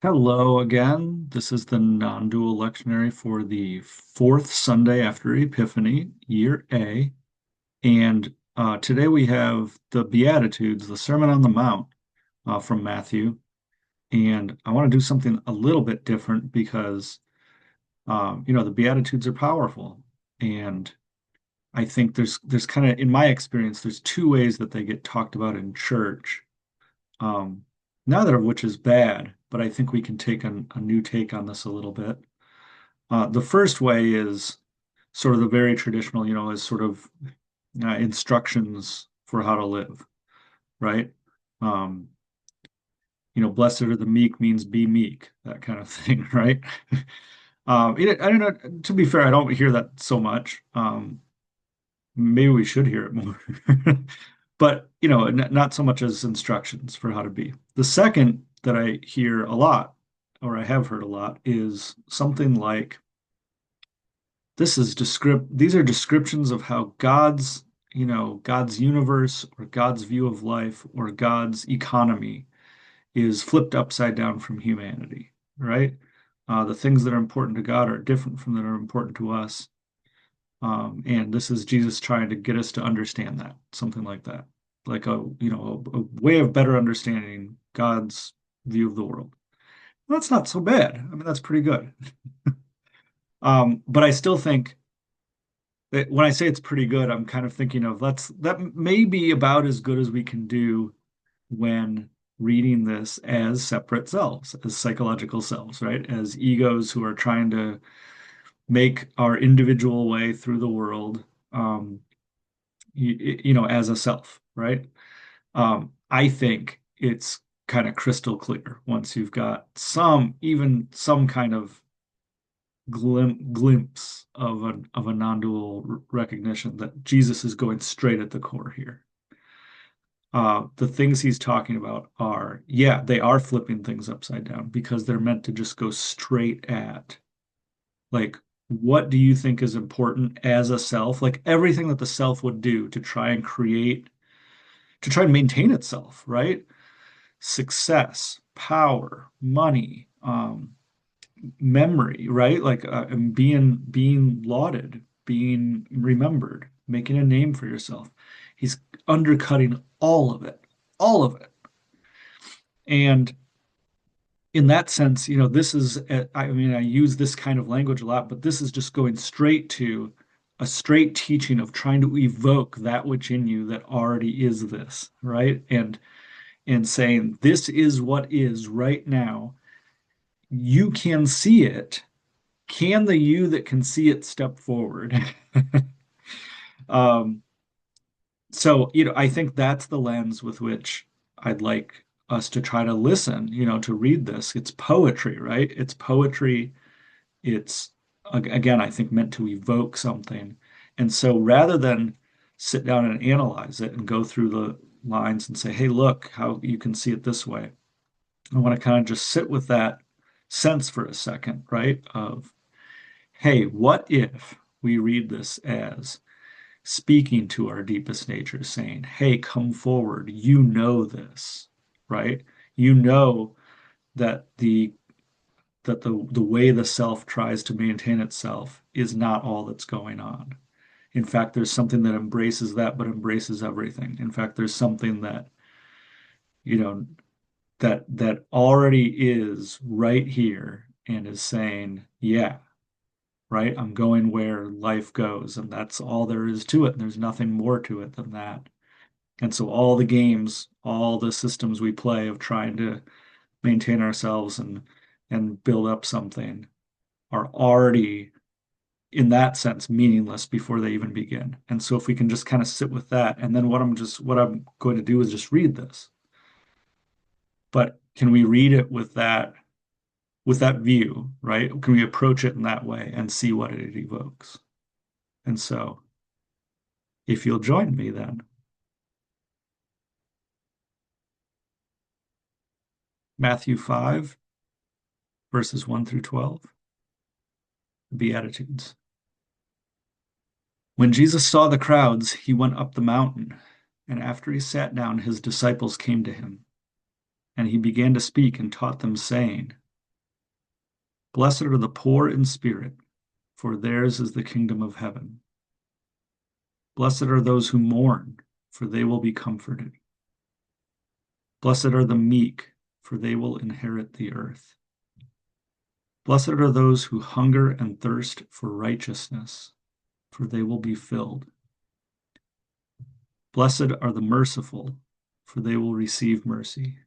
Hello again. This is the non-dual lectionary for the fourth Sunday after Epiphany, year A. And today we have the Beatitudes, the Sermon on the Mount from Matthew. And I want to do something a little bit different because, the Beatitudes are powerful. And I think there's kind of, in my experience, there's two ways that they get talked about in church. Um, Neither of which is bad, but I think we can take a new take on this a little bit. The first way is sort of the very traditional, is sort of instructions for how to live, right? Um, Blessed are the meek means be meek, that kind of thing, right? I don't know. To be fair, I don't hear that so much. Maybe we should hear it more. But, not so much as instructions for how to be. The second that I hear a lot, or I have heard a lot, is something like these are descriptions of how God's universe or God's view of life or God's economy is flipped upside down from humanity, right? The things that are important to God are different from that are important to us. And this is Jesus trying to get us to understand that, something like that, like a way of better understanding God's view of the world. Well, that's not so bad. I mean, that's pretty good. But I still think that when I say it's pretty good, I'm kind of thinking of that may be about as good as we can do when reading this as separate selves, as psychological selves, right? As egos who are trying to make our individual way through the world. As a self, right? I think it's kind of crystal clear once you've got even some kind of glimpse of a non-dual recognition that Jesus is going straight at the core here. The things he's talking about are, yeah, they are flipping things upside down because they're meant to just go straight at, like, what do you think is important as a self? Like everything that the self would do to try and maintain itself, right? Success, power, money, memory, right? Like and being lauded, being remembered, making a name for yourself. He's undercutting all of it, all of it. And in that sense, this is, I mean, I use this kind of language a lot, but this is just going straight to a straight teaching of trying to evoke that which in you that already is this, right? And saying, this is what is right now. You can see it. Can the you that can see it step forward? um, so, I think that's the lens with which I'd like us to try to listen, to read this. It's poetry, right? It's poetry. It's, again, I think meant to evoke something. And so rather than sit down and analyze it and go through the lines and say, hey, look how you can see it this way. I want to kind of just sit with that sense for a second, right? Of, hey, what if we read this as speaking to our deepest nature, saying, hey, come forward. You know this, right? You know that the way the self tries to maintain itself is not all that's going on. In fact, there's something that embraces that, but embraces everything. In fact, there's something that, you know, that already is right here and is saying, yeah, right? I'm going where life goes, and that's all there is to it. And there's nothing more to it than that. And so all the games, all the systems we play of trying to maintain ourselves and build up something are already in that sense meaningless before they even begin. And so if we can just kind of sit with that, and then what I'm going to do is just read this. But can we read it with that view, right? Can we approach it in that way and see what it evokes? And so if you'll join me then, Matthew 5, verses 1 through 12, the Beatitudes. When Jesus saw the crowds, he went up the mountain, and after he sat down, his disciples came to him, and he began to speak and taught them, saying, Blessed are the poor in spirit, for theirs is the kingdom of heaven. Blessed are those who mourn, for they will be comforted. Blessed are the meek, for they will inherit the earth. Blessed are those who hunger and thirst for righteousness, for they will be filled. Blessed are the merciful, for they will receive mercy.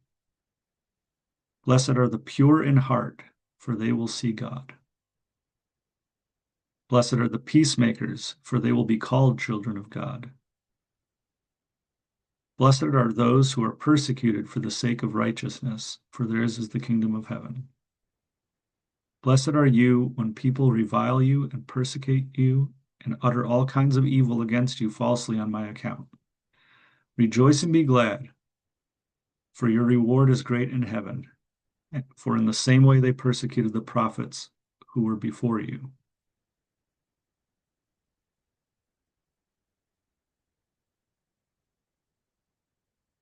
Blessed are the pure in heart, for they will see God. Blessed are the peacemakers, for they will be called children of God. Blessed are those who are persecuted for the sake of righteousness, for theirs is the kingdom of heaven. Blessed are you when people revile you and persecute you and utter all kinds of evil against you falsely on my account. Rejoice and be glad, for your reward is great in heaven. For in the same way they persecuted the prophets who were before you.